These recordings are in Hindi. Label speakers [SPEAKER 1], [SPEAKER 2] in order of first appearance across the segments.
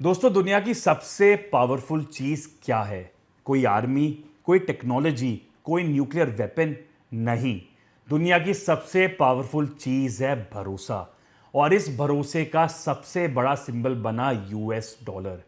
[SPEAKER 1] दोस्तों, दुनिया की सबसे पावरफुल चीज क्या है? कोई आर्मी, कोई टेक्नोलॉजी, कोई न्यूक्लियर वेपन? नहीं। दुनिया की सबसे पावरफुल चीज है भरोसा। और इस भरोसे का सबसे बड़ा सिंबल बना यूएस डॉलर।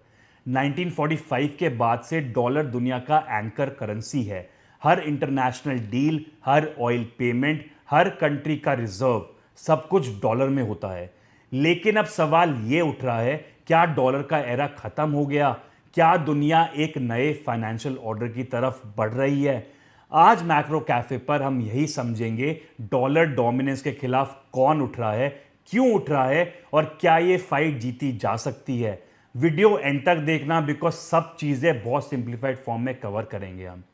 [SPEAKER 1] 1945 के बाद से डॉलर दुनिया का एंकर करेंसी है। हर इंटरनेशनल डील, हर ऑयल पेमेंट, हर कंट्री का रिजर्व, सब कुछ डॉलर में होता है। लेकिन अब सवाल यह उठ रहा है, क्या डॉलर का एरा खत्म हो गया? क्या दुनिया एक नए फाइनेंशियल ऑर्डर की तरफ बढ़ रही है? आज मैक्रो कैफे पर हम यही समझेंगे, डॉलर डोमिनेंस के खिलाफ कौन उठ रहा है, क्यों उठ रहा है, और क्या यह फाइट जीती जा सकती है। वीडियो एंड तक देखना, बिकॉज सब चीजें बहुत सिंप्लीफाइड फॉर्म में कवर करेंगे हम।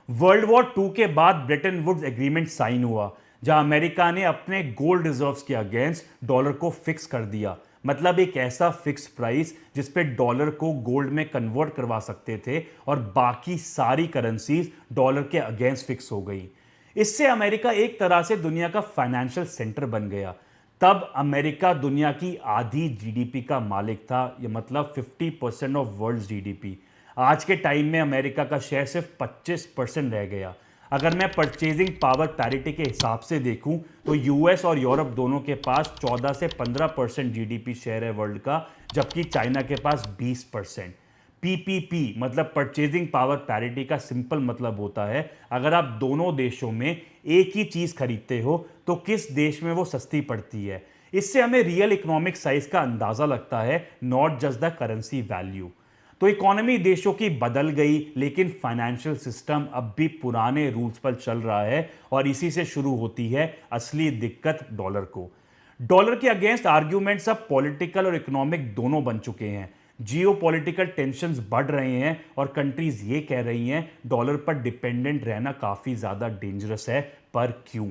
[SPEAKER 1] वर्ल्ड वॉर टू के बाद ब्रेटन वुड्स एग्रीमेंट साइन हुआ, जहां अमेरिका ने अपने गोल्ड रिजर्व्स के अगेंस्ट डॉलर को फिक्स कर दिया। मतलब एक ऐसा फिक्स प्राइस जिस पे डॉलर को गोल्ड में कन्वर्ट करवा सकते थे, और बाकी सारी करेंसीज डॉलर के अगेंस्ट फिक्स हो गई। इससे अमेरिका एक तरह से दुनिया का फाइनेंशियल सेंटर बन गया। तब अमेरिका दुनिया की आधी जीडीपी का मालिक था, ये मतलब 50% ऑफ वर्ल्ड जीडीपी। आज के टाइम में अमेरिका का शेयर सिर्फ 25% रह गया। अगर मैं परचेजिंग पावर पैरिटी के हिसाब से देखूं, तो यूएस और यूरोप दोनों के पास 14 से 15% जीडीपी शेयर है वर्ल्ड का, जबकि चाइना के पास 20%। पीपीपी मतलब परचेजिंग पावर पैरिटी का सिंपल मतलब होता है, अगर आप दोनों देशों में एक ही चीज खरीदते हो तो किस देश में वो सस्ती पड़ती है। इससे हमें रियल इकोनॉमिक साइज का अंदाजा लगता है, not just the currency value. तो इकोनॉमी देशों की बदल गई, लेकिन फाइनेंशियल सिस्टम अब भी पुराने रूल्स पर चल रहा है, और इसी से शुरू होती है असली दिक्कत डॉलर को। डॉलर के अगेंस्ट आर्ग्यूमेंट्स अब पॉलिटिकल और इकोनॉमिक दोनों बन चुके हैं। जियो पॉलिटिकल टेंशन बढ़ रहे हैं, और कंट्रीज ये कह रही हैं डॉलर पर डिपेंडेंट रहना काफी ज्यादा डेंजरस है। पर क्यों?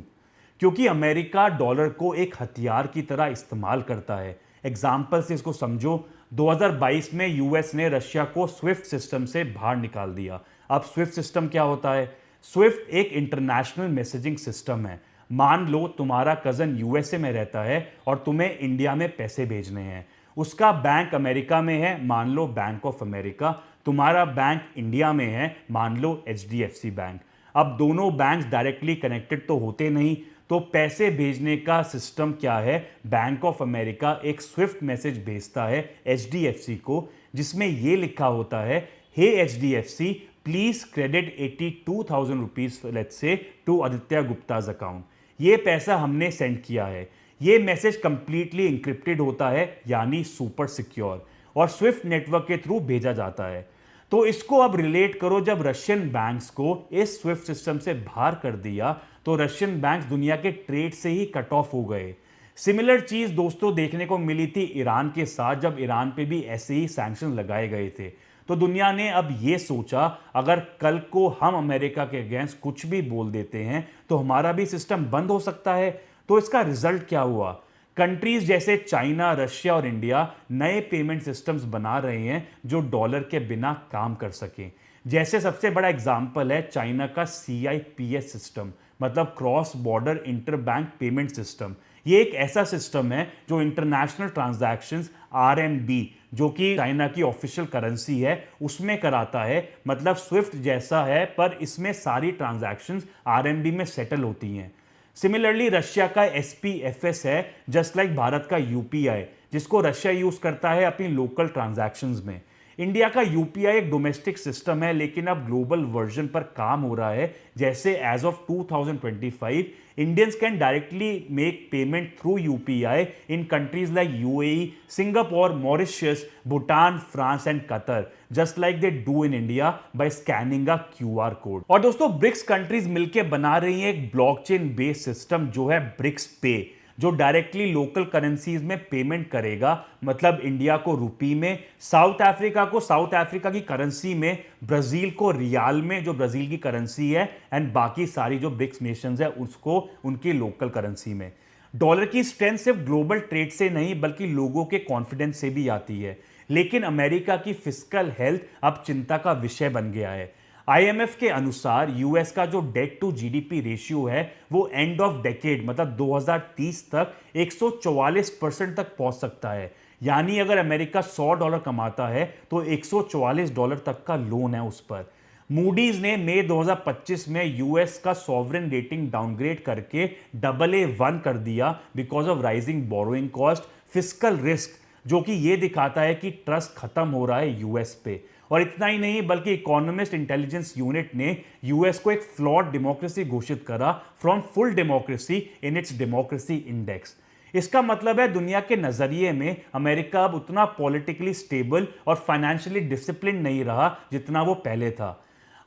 [SPEAKER 1] क्योंकि अमेरिका डॉलर को एक हथियार की तरह इस्तेमाल करता है। एग्जाम्पल से इसको समझो। 2022 में यूएस ने रशिया को स्विफ्ट सिस्टम से बाहर निकाल दिया। अब स्विफ्ट सिस्टम क्या होता है? स्विफ्ट एक इंटरनेशनल मैसेजिंग सिस्टम है। मान लो तुम्हारा कजन यूएसए में रहता है और तुम्हें इंडिया में पैसे भेजने हैं। उसका बैंक अमेरिका में है, मान लो बैंक ऑफ अमेरिका। तुम्हारा बैंक इंडिया में है, मान लो एचडीएफसी बैंक। अब दोनों बैंक्स डायरेक्टली कनेक्टेड तो होते नहीं, तो पैसे भेजने का सिस्टम क्या है? बैंक ऑफ अमेरिका एक स्विफ्ट मैसेज भेजता है एचडीएफसी को, जिसमें यह लिखा होता है, hey HDFC, please credit 82,000 rupees let's say to Aditya Gupta's account. ये पैसा हमने सेंड किया है। ये मैसेज कंप्लीटली इंक्रिप्टेड होता है, यानी सुपर सिक्योर, और स्विफ्ट नेटवर्क के थ्रू भेजा जाता है। तो इसको अब रिलेट करो, जब रशियन बैंक्स को इस स्विफ्ट सिस्टम से बाहर कर दिया, तो रशियन बैंक्स दुनिया के ट्रेड से ही कट ऑफ हो गए। सिमिलर चीज दोस्तों देखने को मिली थी ईरान के साथ, जब ईरान पे भी ऐसे ही सैंक्शन लगाए गए थे। तो दुनिया ने अब यह सोचा, अगर कल को हम अमेरिका के अगेंस्ट कुछ भी बोल देते हैं तो हमारा भी सिस्टम बंद हो सकता है। तो इसका रिजल्ट क्या हुआ? कंट्रीज जैसे चाइना, रशिया और इंडिया नए पेमेंट सिस्टम्स बना रहे हैं जो डॉलर के बिना काम कर सकें। जैसे सबसे बड़ा एग्जांपल है चाइना का सीआईपीएस सिस्टम, मतलब cross border inter bank payment system. ये एक ऐसा सिस्टम है जो इंटरनेशनल ट्रांजैक्शंस आरएमबी, जो कि चाइना की ऑफिशियल करेंसी है, उसमें कराता है। मतलब स्विफ्ट जैसा है, पर इसमें सारी ट्रांजैक्शंस आरएमबी में सेटल होती हैं। सिमिलरली रशिया का एसपीएफएस है, जस्ट लाइक भारत का यूपीआई, जिसको रशिया यूज करता है अपनी लोकल ट्रांजैक्शंस में। इंडिया का यूपीआई एक डोमेस्टिक सिस्टम है, लेकिन अब ग्लोबल वर्जन पर काम हो रहा है। जैसे as of 2025 Indians can directly make payment through UPI in countries like UAE, Singapore, Mauritius, Bhutan, France and Qatar, just like they do in India by scanning a QR code. और दोस्तों, ब्रिक्स कंट्रीज मिलकर बना रही हैं एक ब्लॉकचेन बेस्ड सिस्टम जो है ब्रिक्स पे, जो डायरेक्टली लोकल करेंसीज में पेमेंट करेगा। मतलब इंडिया को रुपी में, साउथ अफ्रीका को साउथ अफ्रीका की करेंसी में, ब्राजील को रियाल में जो ब्राजील की करेंसी है, एंड बाकी सारी जो ब्रिक्स नेशंस है उसको उनकी लोकल करेंसी में। डॉलर की स्ट्रेंथ सिर्फ ग्लोबल ट्रेड से नहीं, बल्कि लोगों के कॉन्फिडेंस से भी आती है। लेकिन अमेरिका की फिस्कल हेल्थ अब चिंता का विषय बन गया है। आईएमएफ के अनुसार यूएस का जो डेट टू जीडीपी रेशियो है वो एंड ऑफ डेकेड मतलब 2030 तक 144% तक पहुंच सकता है। यानी अगर अमेरिका $100 कमाता है तो $144 तक का लोन है उस पर। मूडीज ने मई 2025 में यूएस का सॉवरेन रेटिंग डाउनग्रेड करके AA1 कर दिया because of rising borrowing cost, fiscal risk, जो कि यह दिखाता है कि ट्रस्ट खत्म हो रहा है यूएस पे। और इतना ही नहीं बल्कि इकोनॉमिस्ट इंटेलिजेंस यूनिट ने यूएस को एक फ्लॉड डेमोक्रेसी घोषित करा from full democracy in its democracy index. इसका मतलब है दुनिया के नजरिए में अमेरिका अब उतना पॉलिटिकली स्टेबल और फाइनेंशियली डिसिप्लिन नहीं रहा जितना वो पहले था।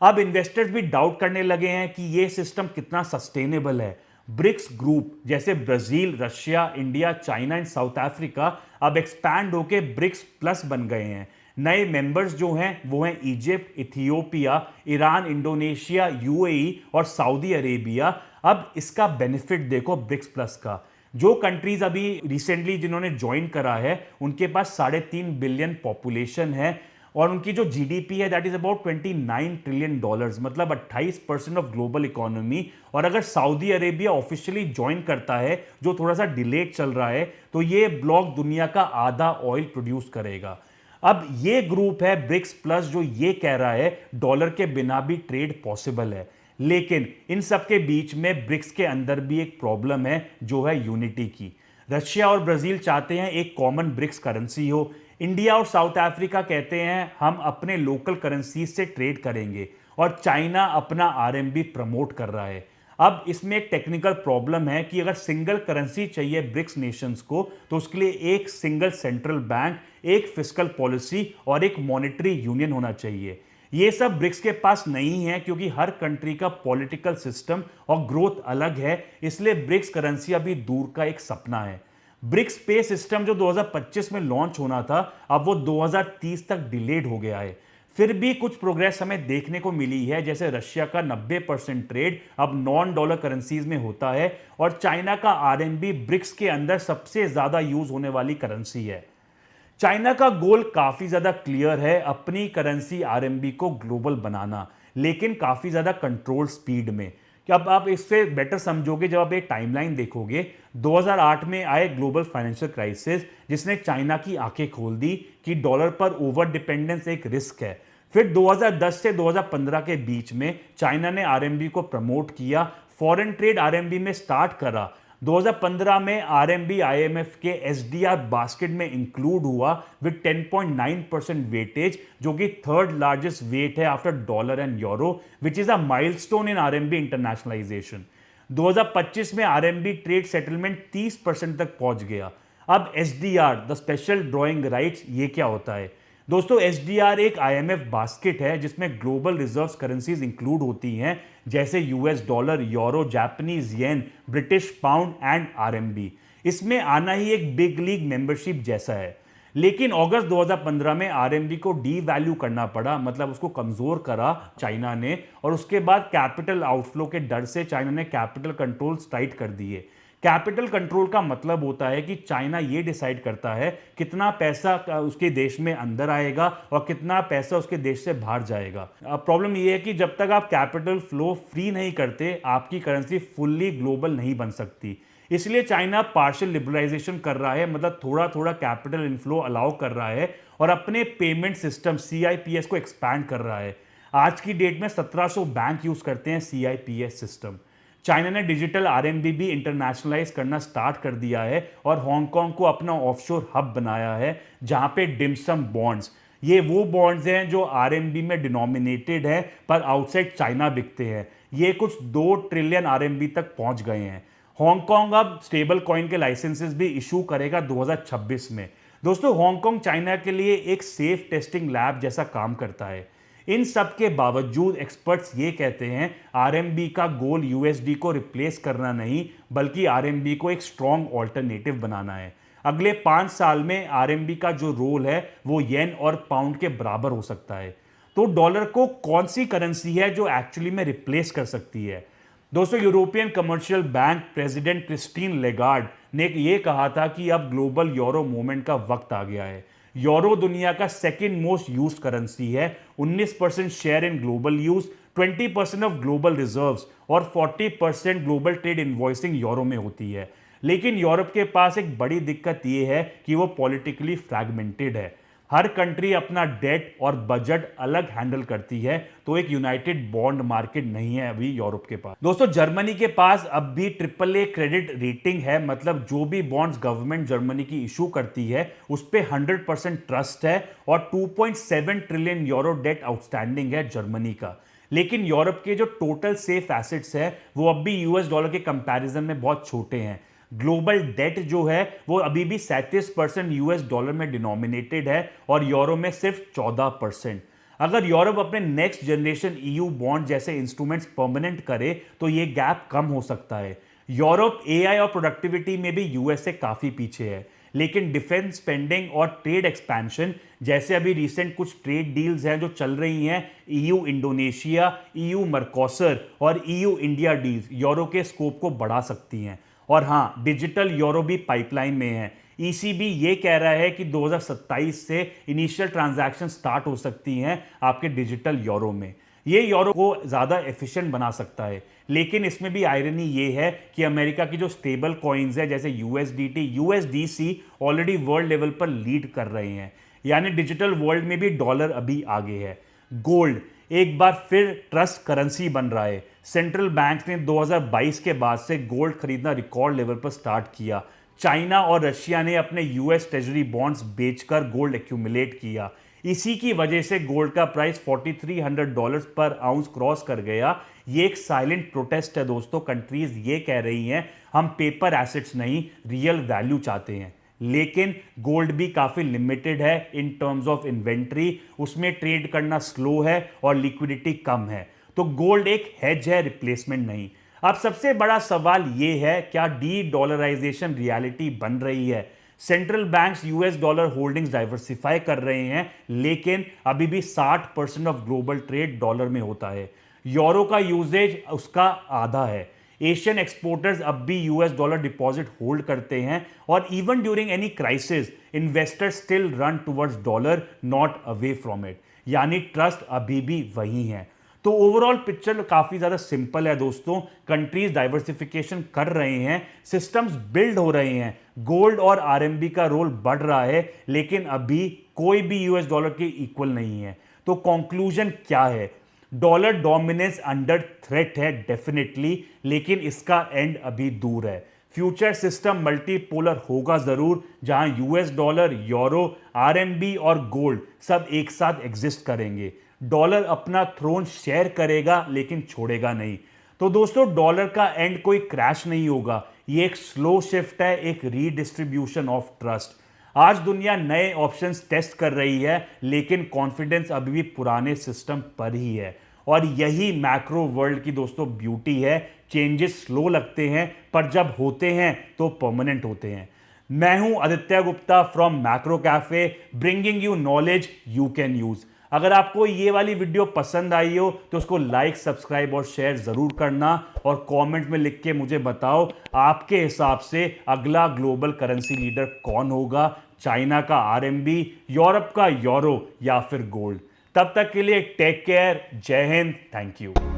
[SPEAKER 1] अब इन्वेस्टर्स भी डाउट करने लगे हैं कि ये सिस्टम कितना सस्टेनेबल है। ब्रिक्स ग्रुप जैसे Brazil, Russia, India, China and south Africa अब एक्सपैंड होके ब्रिक्स प्लस बन गए हैं। नए मेंबर्स जो हैं वो हैं Egypt, Ethiopia, Iran, Indonesia, UAE और सऊदी अरेबिया। अब इसका बेनिफिट देखो ब्रिक्स प्लस का। जो कंट्रीज अभी रिसेंटली जिन्होंने ज्वाइन करा है उनके पास 3.5 बिलियन पॉपुलेशन है और उनकी जो जीडीपी है दैट इज अबाउट $29 ट्रिलियन, मतलब 28% ऑफ ग्लोबल इकोनॉमी। और अगर सऊदी अरेबिया ऑफिशियली ज्वाइन करता है जो थोड़ा सा डिलेड चल रहा है तो ये ब्लॉक दुनिया का आधा ऑयल प्रोड्यूस करेगा। अब ये ग्रुप है ब्रिक्स प्लस जो ये कह रहा है डॉलर के बिना भी ट्रेड पॉसिबल है। लेकिन इन सब के बीच में ब्रिक्स के अंदर भी एक प्रॉब्लम है जो है यूनिटी की। रशिया और ब्राजील चाहते हैं एक कॉमन ब्रिक्स करेंसी हो। इंडिया और साउथ अफ्रीका कहते हैं हम अपने लोकल करेंसी से ट्रेड करेंगे और चाइना अपना आरएमबी प्रमोट कर रहा है। अब इसमें एक टेक्निकल प्रॉब्लम है कि अगर सिंगल करेंसी चाहिए ब्रिक्स नेशंस को तो उसके लिए एक सिंगल सेंट्रल बैंक, एक फिस्कल पॉलिसी और एक मॉनेटरी यूनियन होना चाहिए। ये सब ब्रिक्स के पास नहीं है क्योंकि हर कंट्री का पॉलिटिकल सिस्टम और ग्रोथ अलग है, इसलिए ब्रिक्स करेंसी अभी दूर का एक सपना है। ब्रिक्स पे सिस्टम जो 2025 में लॉन्च होना था अब वो 2030 तक डिलेड हो गया है। फिर भी कुछ प्रोग्रेस हमें देखने को मिली है, जैसे रशिया का 90% ट्रेड अब नॉन डॉलर करेंसीज में होता है और चाइना का आरएमबी ब्रिक्स के अंदर सबसे ज्यादा यूज होने वाली करेंसी है। चाइना का गोल काफी ज्यादा क्लियर है, अपनी करेंसी आरएमबी को ग्लोबल बनाना, लेकिन काफी ज्यादा कंट्रोल स्पीड में। कि अब आप इससे बेटर समझोगे जब आप एक टाइमलाइन देखोगे। 2008 में आए ग्लोबल फाइनेंशियल क्राइसिस जिसने चाइना की आंखें खोल दी कि डॉलर पर ओवर डिपेंडेंस एक रिस्क है। फिर 2010 से 2015 के बीच में चाइना ने आरएमबी को प्रमोट किया, फॉरेन ट्रेड आरएमबी में स्टार्ट करा। 2015 में आरएमबी आईएमएफ के एसडीआर बास्केट में इंक्लूड हुआ विद 10.9% वेटेज, जो कि थर्ड लार्जेस्ट वेट है after dollar and euro, which is a milestone in RMB internationalisation. 2025 में आरएमबी ट्रेड सेटलमेंट 30% तक पहुंच गया। अब SDR the special drawing rights ये क्या होता है दोस्तों? एसडीआर एक आईएमएफ बास्केट है जिसमें ग्लोबल रिजर्व्स करेंसीज इंक्लूड होती हैं जैसे US dollar, euro, Japanese yen, British pound and RMB. इसमें आना ही एक बिग लीग मेंबरशिप जैसा है। लेकिन अगस्त 2015 में आरएमबी को डी वैल्यू करना पड़ा, मतलब उसको कमजोर करा चाइना ने, और उसके बाद कैपिटल आउटफ्लो के डर से चाइना ने कैपिटल कंट्रोल टाइट कर दिए। कैपिटल कंट्रोल का मतलब होता है कि चाइना ये डिसाइड करता है कितना पैसा उसके देश में अंदर आएगा और कितना पैसा उसके देश से बाहर जाएगा। अब प्रॉब्लम ये है कि जब तक आप कैपिटल फ्लो फ्री नहीं करते आपकी करेंसी फुल्ली ग्लोबल नहीं बन सकती। इसलिए चाइना पार्शियल लिबरलाइजेशन कर रहा है, मतलब थोड़ा थोड़ा कैपिटल इनफ्लो अलाउ कर रहा है और अपने पेमेंट सिस्टम सीआईपीएस को एक्सपैंड कर रहा है। आज की डेट में 1700 बैंक यूज करते हैं सीआईपीएस सिस्टम। चाइना ने डिजिटल आरएमबी भी इंटरनेशनलाइज करना स्टार्ट कर दिया है और हांगकांग को अपना ऑफशोर हब बनाया है जहां पे डिमसम बॉन्ड्स, ये वो बॉन्ड्स हैं जो आरएमबी में डिनोमिनेटेड है पर आउटसाइड चाइना बिकते हैं। ये कुछ 2 ट्रिलियन आरएमबी तक पहुंच गए हैं। हांगकांग अब स्टेबल कॉइन के लाइसेंसेस भी इशू करेगा 2026 में। दोस्तों हांगकांग चाइना के लिए एक सेफ टेस्टिंग लैब जैसा काम करता है। इन सब के बावजूद एक्सपर्ट्स ये कहते हैं आरएमबी का गोल यूएसडी को रिप्लेस करना नहीं बल्कि आरएमबी को एक स्ट्रॉन्ग ऑल्टरनेटिव बनाना है। अगले 5 साल में आरएमबी का जो रोल है वो येन और पाउंड के बराबर हो सकता है। तो डॉलर को कौन सी करेंसी है जो एक्चुअली में रिप्लेस कर सकती है? दोस्तों European commercial bank president Christine Lagarde ने ये कहा था कि अब ग्लोबल यूरो मूवमेंट का वक्त आ गया है। यूरो दुनिया का सेकंड मोस्ट यूज्ड करेंसी है। 19% share in global use, 20% of global reserves और 40% ग्लोबल ट्रेड इनवॉइसिंग यूरो में होती है। लेकिन यूरोप के पास एक बड़ी दिक्कत यह है कि वो पॉलिटिकली फ्रैगमेंटेड है। हर कंट्री अपना डेट और बजट अलग हैंडल करती है, तो एक यूनाइटेड बॉन्ड मार्केट नहीं है अभी यूरोप के पास। दोस्तों, जर्मनी के पास अब भी AAA क्रेडिट रेटिंग है, मतलब जो भी बॉन्ड्स गवर्नमेंट जर्मनी की इशू करती है उस पे 100% ट्रस्ट है और 2.7 ट्रिलियन यूरो डेट आउटस्टैंडिंग है जर्मनी का। लेकिन यूरोप के जो टोटल सेफ एसेट्स है वो अब भी यूएस डॉलर के कंपैरिजन में बहुत छोटे हैं। ग्लोबल डेट जो है वो अभी भी 37% यूएस डॉलर में डिनोमिनेटेड है और यूरो में सिर्फ 14%। अगर यूरोप अपने नेक्स्ट जनरेशन ईयू बॉन्ड जैसे इंस्ट्रूमेंट्स परमानेंट करे तो ये गैप कम हो सकता है। यूरोप एआई और प्रोडक्टिविटी में भी यूएस से काफी पीछे है, लेकिन डिफेंस स्पेंडिंग और ट्रेड एक्सपेंशन जैसे अभी रिसेंट कुछ ट्रेड डील्स हैं जो चल रही हैं, ईयू इंडोनेशिया, ईयू मर्कोसर और ईयू इंडिया डील्स यूरो के स्कोप को बढ़ा सकती हैं। और हाँ, डिजिटल यूरो भी पाइपलाइन में है। ईसीबी ये कह रहा है कि 2027 से इनिशियल ट्रांजैक्शन स्टार्ट हो सकती हैं आपके डिजिटल यूरो में। ये यूरो को ज़्यादा एफिशिएंट बना सकता है, लेकिन इसमें भी आयरनी ये है कि अमेरिका की जो स्टेबल कॉइन्स है जैसे USDT, USDC already world level पर लीड कर रहे हैं, यानी डिजिटल वर्ल्ड में भी डॉलर अभी आगे है। गोल्ड एक बार फिर ट्रस्ट करेंसी बन रहा है। सेंट्रल बैंक्स ने 2022 के बाद से गोल्ड खरीदना रिकॉर्ड लेवल पर स्टार्ट किया। चाइना और रशिया ने अपने यूएस ट्रेजरी बॉन्ड्स बेचकर गोल्ड एक्यूमुलेट किया। इसी की वजह से गोल्ड का प्राइस $4,300 पर आउंस क्रॉस कर गया। ये एक साइलेंट प्रोटेस्ट है दोस्तों। कंट्रीज ये कह रही हैं हम पेपर एसेट्स नहीं, रियल वैल्यू चाहते हैं। लेकिन गोल्ड भी काफी लिमिटेड है इन टर्म्स ऑफ इन्वेंट्री, उसमें ट्रेड करना स्लो है और लिक्विडिटी कम है। तो गोल्ड एक हेज है, रिप्लेसमेंट नहीं। अब सबसे बड़ा सवाल यह है, क्या डी डॉलराइजेशन रियलिटी बन रही है? Central banks US dollar holdings diversify कर रहे हैं, लेकिन अभी भी 60% ऑफ ग्लोबल ट्रेड डॉलर में होता है। यूरो का यूजेज उसका आधा है। एशियन एक्सपोर्टर्स अब भी यूएस डॉलर डिपॉजिट होल्ड करते हैं और even during any crisis investors still run towards dollar, not away from it. यानी ट्रस्ट अभी भी वही है। तो ओवरऑल पिक्चर काफी ज्यादा सिंपल है दोस्तों। कंट्रीज डाइवर्सिफिकेशन कर रहे हैं, सिस्टम्स बिल्ड हो रहे हैं, गोल्ड और आरएमबी का रोल बढ़ रहा है, लेकिन अभी कोई भी यूएस डॉलर के इक्वल नहीं है। तो कंक्लूजन क्या है? डॉलर डोमिनेंस अंडर थ्रेट है डेफिनेटली, लेकिन इसका एंड अभी दूर है। फ्यूचर सिस्टम मल्टीपोलर होगा जरूर, जहां यूएस डॉलर, यूरो, आरएमबी और गोल्ड सब एक साथ एग्जिस्ट करेंगे। डॉलर अपना थ्रोन शेयर करेगा लेकिन छोड़ेगा नहीं। तो दोस्तों, डॉलर का एंड कोई क्रैश नहीं होगा, ये एक स्लो शिफ्ट है, एक रीडिस्ट्रीब्यूशन ऑफ ट्रस्ट। आज दुनिया नए ऑप्शंस टेस्ट कर रही है, लेकिन कॉन्फिडेंस अभी भी पुराने सिस्टम पर ही है। और यही मैक्रो वर्ल्ड की दोस्तों ब्यूटी है। चेंजेस स्लो लगते हैं, पर जब होते हैं तो परमानेंट होते हैं। मैं हूं Aditya Gupta from macro cafe, bringing you knowledge you can use. अगर आपको ये वाली वीडियो पसंद आई हो तो उसको लाइक, सब्सक्राइब और शेयर जरूर करना, और कमेंट में लिख के मुझे बताओ आपके हिसाब से अगला ग्लोबल करेंसी लीडर कौन होगा? चाइना का आरएमबी, यूरोप का यूरो या फिर गोल्ड? तब तक के लिए टेक केयर, जय हिंद, थैंक यू।